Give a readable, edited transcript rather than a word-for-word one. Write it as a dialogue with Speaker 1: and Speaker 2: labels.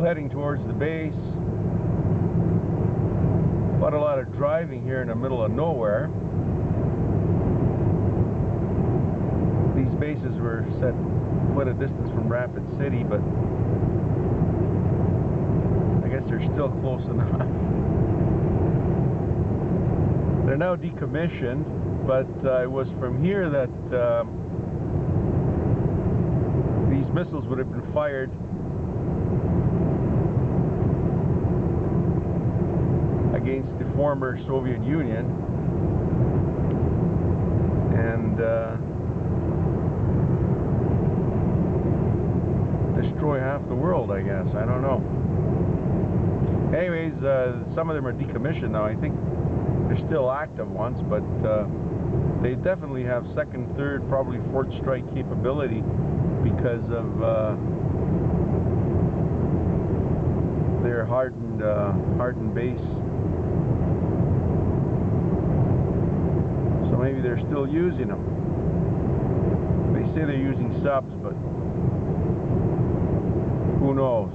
Speaker 1: heading towards the base. But a lot of driving here in the middle of nowhere. These bases were set quite a distance from Rapid City, but I guess they're still close enough. They're now decommissioned, but it was from here that these missiles would have been fired against the former Soviet Union and destroy half the world, I guess. I don't know. Anyways, some of them are decommissioned now. I think they're still active ones, but they definitely have second, third, probably fourth strike capability because of their hardened base. So maybe they're still using them. They say they're using subs, but who knows?